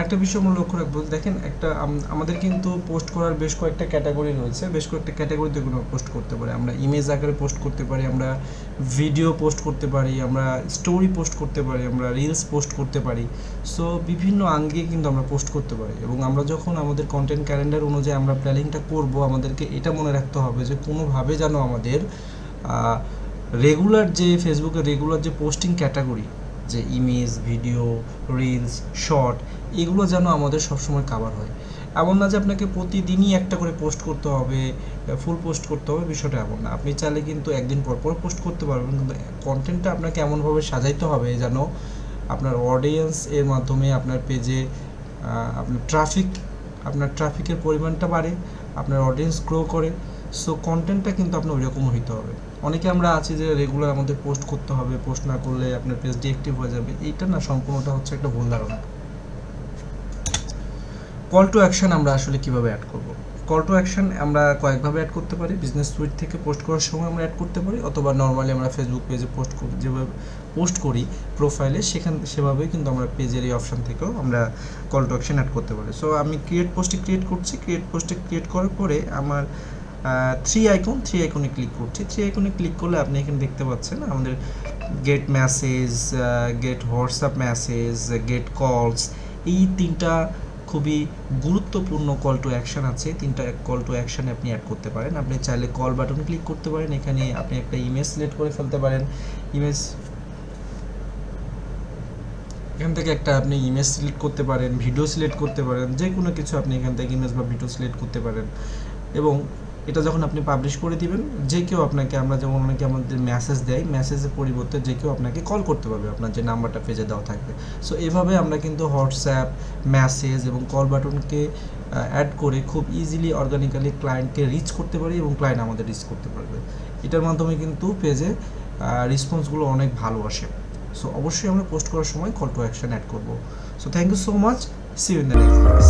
আরেকটা বিষয় আমরা লক্ষ্য রাখবো, দেখেন একটা আমাদের কিন্তু পোস্ট করার বেশ কয়েকটা ক্যাটাগরি রয়েছে, বেশ কয়েকটা ক্যাটাগরিতে কোনো পোস্ট করতে পারি। আমরা ইমেজ আকারে পোস্ট করতে পারি, আমরা ভিডিও পোস্ট করতে পারি, আমরা স্টোরি পোস্ট করতে পারি, আমরা রিলস পোস্ট করতে পারি। সো বিভিন্ন আঙ্গিকে কিন্তু আমরা পোস্ট করতে পারি, এবং আমরা যখন আমাদের কন্টেন্ট ক্যালেন্ডার অনুযায়ী আমরা প্ল্যানিংটা করব, আমাদেরকে এটা মনে রাখতে হবে যে কোনোভাবে যেন আমাদের রেগুলার যে ফেসবুকের রেগুলার যে পোস্টিং ক্যাটাগরি, যে ইমেজ, ভিডিও, রিলস, শর্ট, এগুলো যেন আমাদের সবসময় কাভার হয়। এমন না যে আপনাকে প্রতিদিনই একটা করে পোস্ট করতে হবে, ফুল পোস্ট করতে হবে, বিষয়টা এমন না। আপনি চাইলে কিন্তু একদিন পর পর পোস্ট করতে পারবেন, কিন্তু কন্টেন্টটা আপনাকে এমনভাবে সাজাইতে হবে যেন আপনার অডিয়েন্স এর মাধ্যমে আপনার পেজে আপনার ট্রাফিকের পরিমাণটা বাড়ে, আপনার অডিয়েন্স গ্রো করে। সো কন্টেন্টটা কিন্তু আপনার ওইরকম হইতে হবে। অনেকে আমরা আছি যে রেগুলার আমাদের পোস্ট করতে হবে, পোস্ট না করলে আপনার পেজ ডিঅ্যাক্টিভ হয়ে যাবে, এইটা না, সম্পূর্ণটা হচ্ছে একটা ভুল ধারণা। কল টু অ্যাকশন আমরা আসলে কিভাবে অ্যাড করব? কল টু অ্যাকশন আমরা কয়েকভাবে অ্যাড করতে পারি। বিজনেস সুইট থেকে পোস্ট করার সময় আমরা অ্যাড করতে পারি, অথবা নর্মালি আমরা ফেসবুক পেজে পোস্ট করি, যেভাবে পোস্ট করি প্রোফাইলে, সেভাবেই কিন্তু আমরা পেজের এই অপশান থেকেও আমরা কল টু অ্যাকশন অ্যাড করতে পারি। সো আমি ক্রিয়েট করছি, ক্রিয়েট করার পরে আমার থ্রি আইকনে ক্লিক করছি। থ্রি আইকনে ক্লিক করলে আপনি এখানে দেখতে পাচ্ছেন আমাদের get message, get WhatsApp message, get calls, এই তিনটা খুবই গুরুত্বপূর্ণ কল টু অ্যাকশন আছে। তিনটা কল টু অ্যাকশানে আপনি অ্যাড করতে পারেন। আপনি চাইলে কল বাটন ক্লিক করতে পারেন, এখানে আপনি একটা ইমেজ সিলেক্ট করে ফেলতে পারেন। এখান থেকে একটা আপনি ইমেজ সিলেক্ট করতে পারেন, ভিডিও সিলেক্ট করতে পারেন, যে কোনো কিছু আপনি এখান থেকে ইমেজ বা ভিডিও সিলেক্ট করতে পারেন। এবং এটা যখন আপনি পাবলিশ করে দিবেন, যে কেউ আপনাকে, আমরা যেমন অনেকে আমাদের মেসেজ দেয়, মেসেজের পরিবর্তে যে কেউ আপনাকে কল করতে পারবে, আপনার যে নাম্বারটা পেজে দেওয়া থাকবে। সো এভাবে আমরা কিন্তু হোয়াটসঅ্যাপ, মেসেজ এবং কল বাটনকে অ্যাড করে খুব ইজিলি অর্গানিক্যালি ক্লায়েন্টকে রিচ করতে পারি, এবং ক্লায়েন্ট আমাদের রিচ করতে পারবে। এটার মাধ্যমে কিন্তু পেজে রেসপন্সগুলো অনেক ভালো আসে। সো অবশ্যই আমরা পোস্ট করার সময় কল টু অ্যাকশন অ্যাড করব। So thank you so much, see you in the next class.